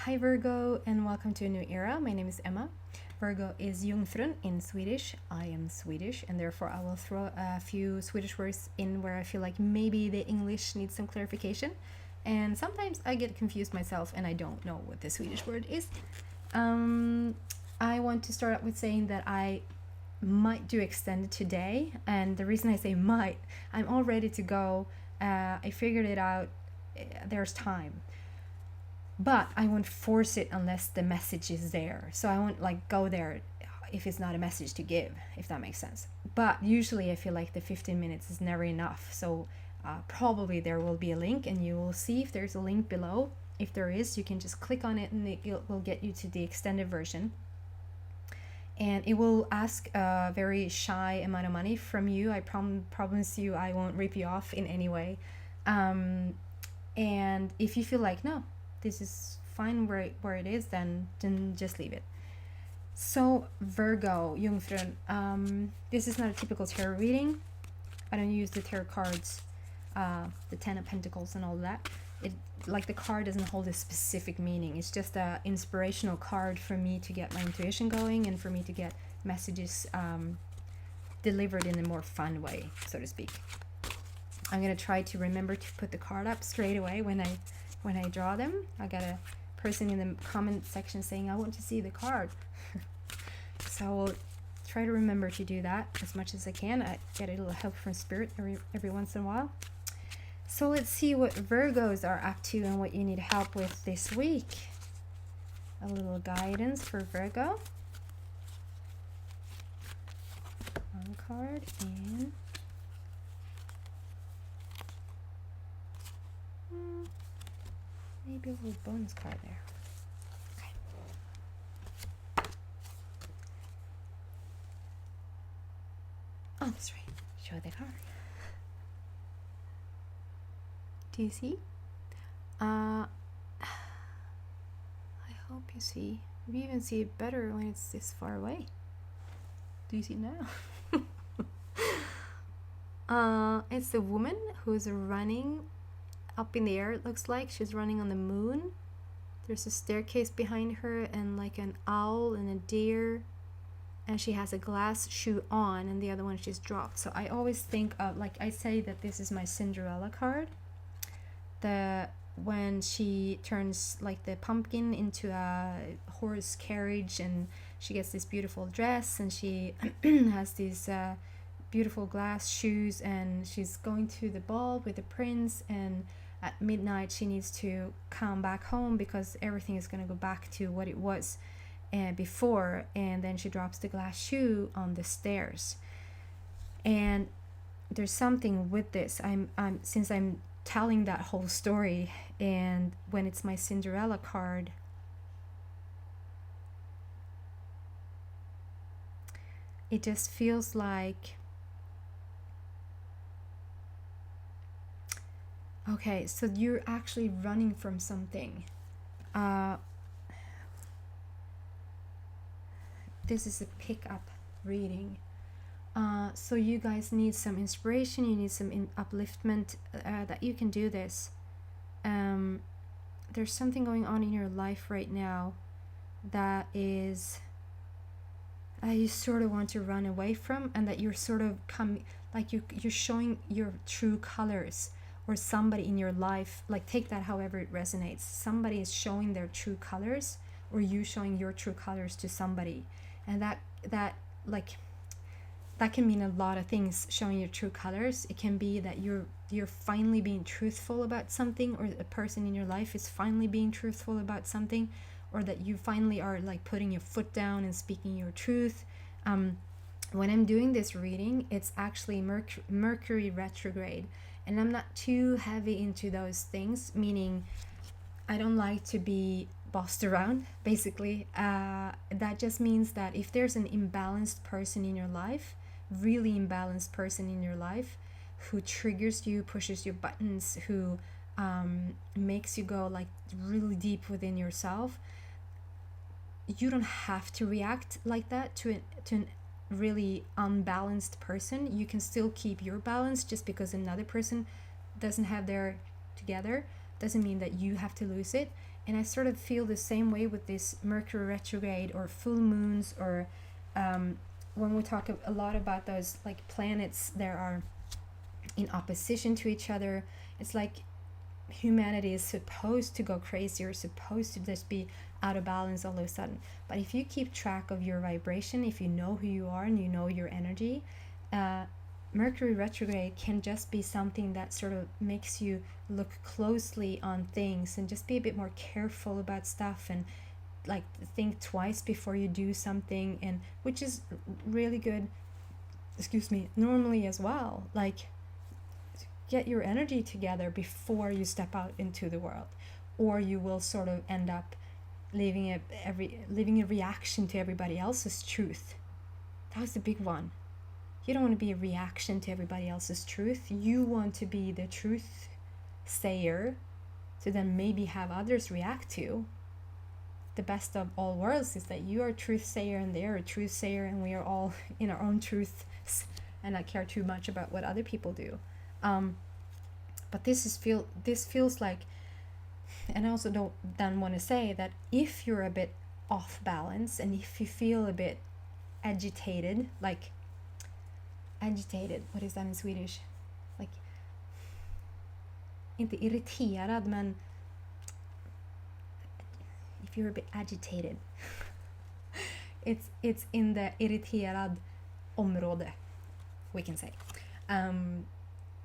Hi Virgo, and welcome to a new era. My name is Emma. Virgo is Jungfrun in Swedish. I am Swedish, and therefore I will throw a few Swedish words in where I feel like maybe the English needs some clarification. And sometimes I get confused myself and I don't know what the Swedish word is. I want to start out with saying that I might do extended today, and the reason I say might, I'm all ready to go. I figured it out. There's time. But I won't force it unless the message is there. So I won't like go there if it's not a message to give, if that makes sense. But usually I feel like the 15 minutes is never enough. So probably there will be a link, and you will see if there's a link below. If there is, you can just click on it and it will get you to the extended version. And it will ask a very shy amount of money from you. I promise you I won't rip you off in any way. And if you feel like, no, this is fine where it is, then just leave it. So Virgo, Jungfrun, this is not a typical tarot reading. I don't use the tarot cards, the 10 of Pentacles and all that. It, like, the card doesn't hold a specific meaning. It's just a inspirational card for me to get my intuition going and for me to get messages delivered in a more fun way, so to speak. I'm gonna try to remember to put the card up straight away when I draw them. I got a person in the comment section saying I want to see the card. So I will try to remember to do that as much as I can. I get a little help from spirit every once in a while. So let's see what Virgos are up to and what you need help with this week. A little guidance for Virgo. One card and maybe a little bonus card there. Okay. Oh, that's right. Show the card. Do you see? I hope you see. You even see it better when it's this far away. Do you see now? It's a woman who's running up in the air. It looks like she's running on the moon. There's a staircase behind her and like an owl and a deer, and she has a glass shoe on and the other one she's dropped. So I always think of, like, I say that this is my Cinderella card. When she turns like the pumpkin into a horse carriage and she gets this beautiful dress and she has these beautiful glass shoes and she's going to the ball with the prince, and at midnight she needs to come back home because everything is going to go back to what it was before, and then she drops the glass shoe on the stairs. And there's something with this. Since I'm telling that whole story, and when it's my Cinderella card, it just feels like, okay, so you're actually running from something. This is a pickup reading. So you guys need some inspiration, you need some upliftment, that you can do this. There's something going on in your life right now that is you sort of want to run away from, and that you're sort of you're showing your true colors, or somebody in your life, like, take that however it resonates. Somebody is showing their true colors, or you showing your true colors to somebody, and that can mean a lot of things. Showing your true colors, it can be that you're finally being truthful about something, or a person in your life is finally being truthful about something, or that you finally are like putting your foot down and speaking your truth. When I'm doing this reading, it's actually Mercury retrograde, and I'm not too heavy into those things, meaning I don't like to be bossed around, basically. That just means that if there's an imbalanced person in your life, really imbalanced person in your life, who triggers you, pushes your buttons, who makes you go like really deep within yourself, you don't have to react like that to an really unbalanced person. You can still keep your balance just because another person doesn't have their together. doesn't mean that you have to lose it. And I sort of feel the same way with this Mercury retrograde or full moons, or when we talk a lot about those like planets that are in opposition to each other. It's like humanity is supposed to go crazy, or supposed to just be out of balance all of a sudden. But if you keep track of your vibration, if you know who you are and you know your energy, Mercury retrograde can just be something that sort of makes you look closely on things and just be a bit more careful about stuff, and like think twice before you do something, and which is really good, excuse me, normally as well. Like, get your energy together before you step out into the world, or you will sort of end up living a reaction to everybody else's truth. That was the big one. You don't want to be a reaction to everybody else's truth. You want to be the truth sayer, to then maybe have others react to. The best of all worlds is that you are a truth sayer and they are a truth sayer, and we are all in our own truths and not care too much about what other people do. But this feels like, and I also don't then want to say that if you're a bit off balance, and if you feel a bit agitated, what is that in Swedish? Like, inte irriterad, men if you're a bit agitated, it's in the irriterad område, we can say.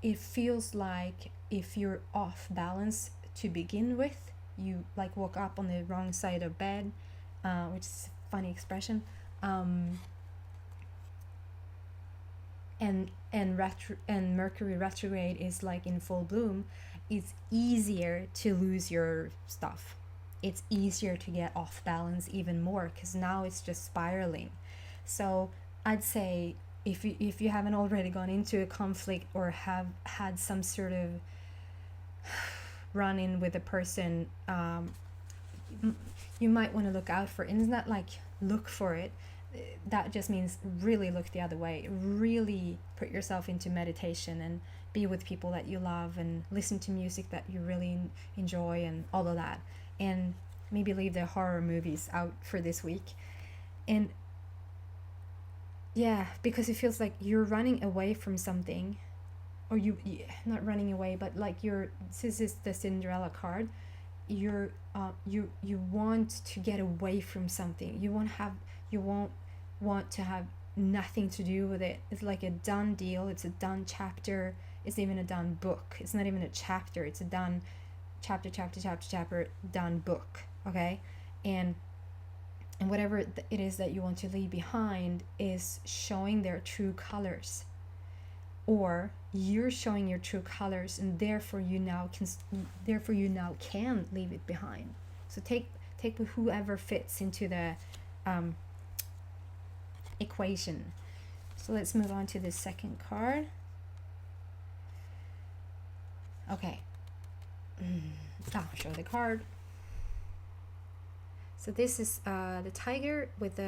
It feels like if you're off balance to begin with, you like woke up on the wrong side of bed, which is a funny expression, and Mercury retrograde is like in full bloom. It's easier to lose your stuff. It's easier to get off balance even more, because now it's just spiraling. So I'd say, if you haven't already gone into a conflict or have had some sort of run-in with a person, you might want to look out for it. And it's not like look for it. That just means really look the other way. Really put yourself into meditation and be with people that you love, and listen to music that you really enjoy, and all of that. And maybe leave the horror movies out for this week. And yeah, because it feels like you're running away from something, or you not running away, but like this is the Cinderella card. You want to get away from something. You won't want to have nothing to do with it. It's like a done deal. It's a done chapter. It's even a done book. It's not even a chapter. It's a done chapter, done book. Okay, and whatever it is that you want to leave behind is showing their true colors, or you're showing your true colors, and therefore you now can leave it behind. So take whoever fits into the equation. So let's move on to the second card. Okay, I'll show the card. So this is the tiger with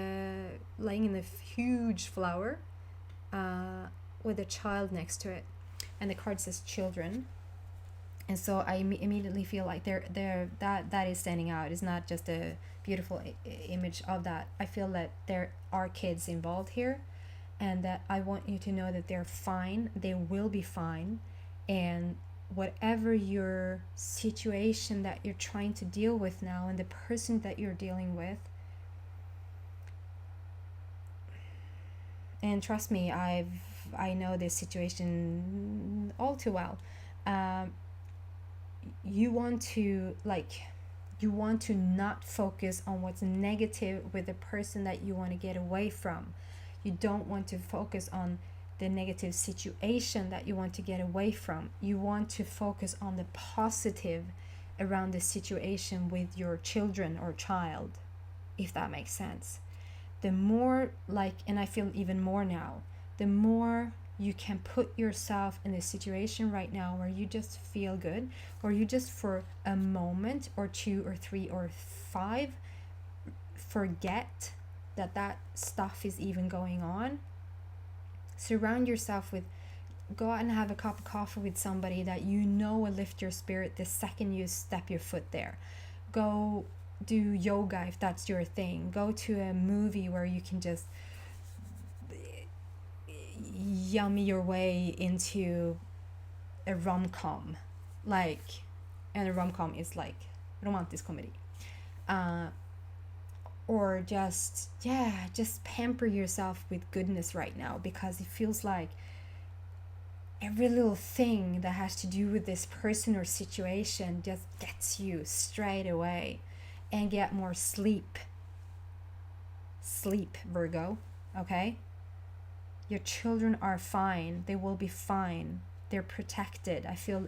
laying in the huge flower with a child next to it, and the card says children. And so I immediately feel like that is standing out. It's not just a beautiful image of that. I feel that there are kids involved here, and that I want you to know that they're fine. They will be fine, and whatever your situation that you're trying to deal with now, and the person that you're dealing with, and trust me, I know this situation all too well. You want to not focus on what's negative with the person that you want to get away from. You don't want to focus on the negative situation that you want to get away from. You want to focus on the positive around the situation with your children or child, if that makes sense. The more and I feel even more now, the more you can put yourself in a situation right now where you just feel good, or you just for a moment or 2 or 3 or 5 forget that stuff is even going on. Surround yourself with go out and have a cup of coffee with somebody that you know will lift your spirit the second you step your foot there. Go do yoga if that's your thing. Go to a movie where you can just yummy your way into a rom-com, like, and a rom-com is like romantic comedy, or just pamper yourself with goodness right now, because it feels like every little thing that has to do with this person or situation just gets you straight away. And get more sleep, Virgo, okay? Your children are fine. They will be fine. They're protected. I feel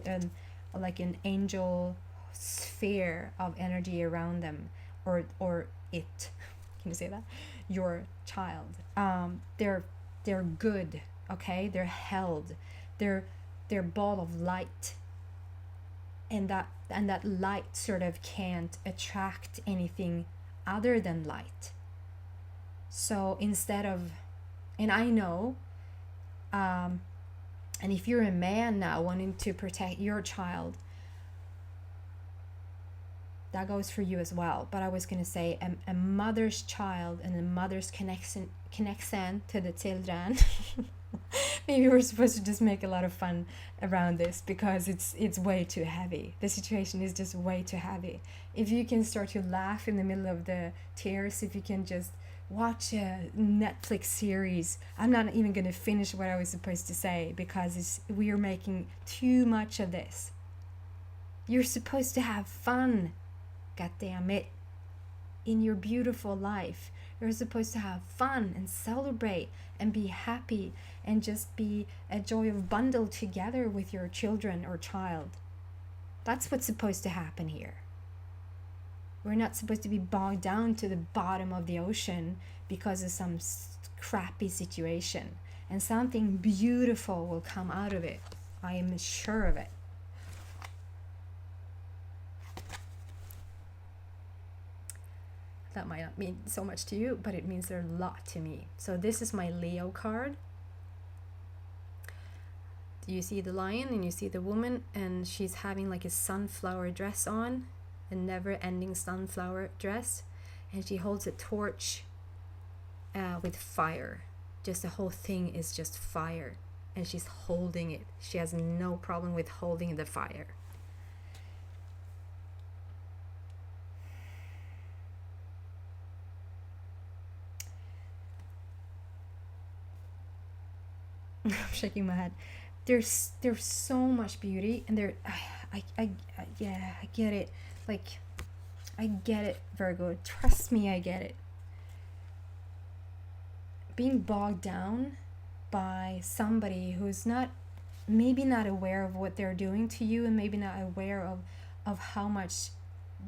like an angel sphere of energy around them, or it. Can you say that? Your child. They're good. Okay, they're held. They're ball of light, and that light sort of can't attract anything other than light. So instead of, and I know, and if you're a man now wanting to protect your child, that goes for you as well. But I was going to say a mother's child and a mother's connection to the children. Maybe we're supposed to just make a lot of fun around this, because it's way too heavy. The situation is just way too heavy. If you can start to laugh in the middle of the tears, if you can just watch a Netflix series. I'm not even going to finish what I was supposed to say, because we are making too much of this. You're supposed to have fun, god damn it, in your beautiful life. You're supposed to have fun and celebrate and be happy and just be a joy of bundle together with your children or child. That's what's supposed to happen here. We're not supposed to be bogged down to the bottom of the ocean because of some crappy situation. And something beautiful will come out of it. I am sure of it. That might not mean so much to you, but it means a lot to me. So this is my Leo card. You see the lion and you see the woman, and she's having like a sunflower dress on, a never-ending sunflower dress, and she holds a torch with fire. Just the whole thing is just fire, and she's holding it. She has no problem with holding the fire. I'm shaking my head. There's so much beauty, and I get it. Like, I get it, Virgo. Trust me, I get it. Being bogged down by somebody who's maybe not aware of what they're doing to you, and maybe not aware of how much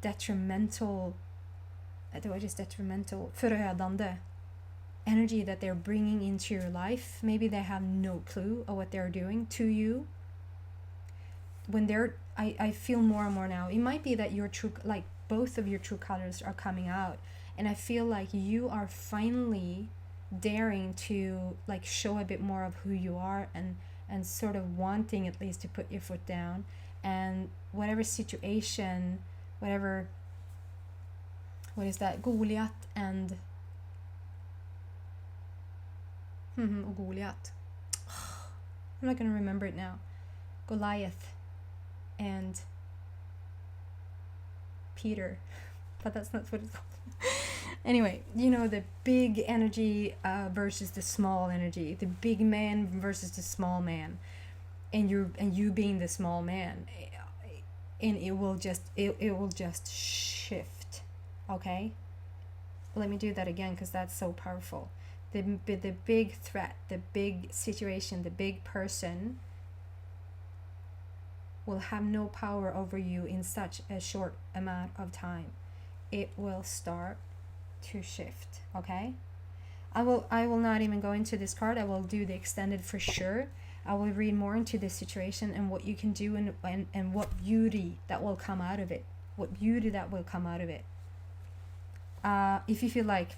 detrimental, förödande energy that they're bringing into your life. Maybe they have no clue of what they're doing to you. When I feel more and more now, it might be that your true, like both of your true colors are coming out, and I feel like you are finally daring to like show a bit more of who you are, and sort of wanting at least to put your foot down, and whatever situation, whatever, what is that, Goliath and Goliath. I'm not going to remember it now. Goliath and Peter. But that's not what it's called. Anyway, you know, the big energy versus the small energy. The big man versus the small man. And you being the small man. And it will just shift. Okay? Let me do that again, because that's so powerful. The big threat, the big situation, the big person will have no power over you in such a short amount of time. It will start to shift, okay? I will not even go into this card. I will do the extended for sure. I will read more into this situation and what you can do, and what beauty that will come out of it. What beauty that will come out of it. If you feel like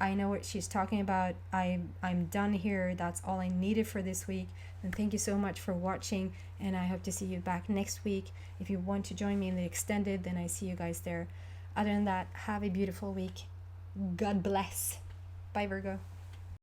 I know what she's talking about. I'm done here. That's all I needed for this week. And thank you so much for watching. And I hope to see you back next week. If you want to join me in the extended, then I see you guys there. Other than that, have a beautiful week. God bless. Bye, Virgo.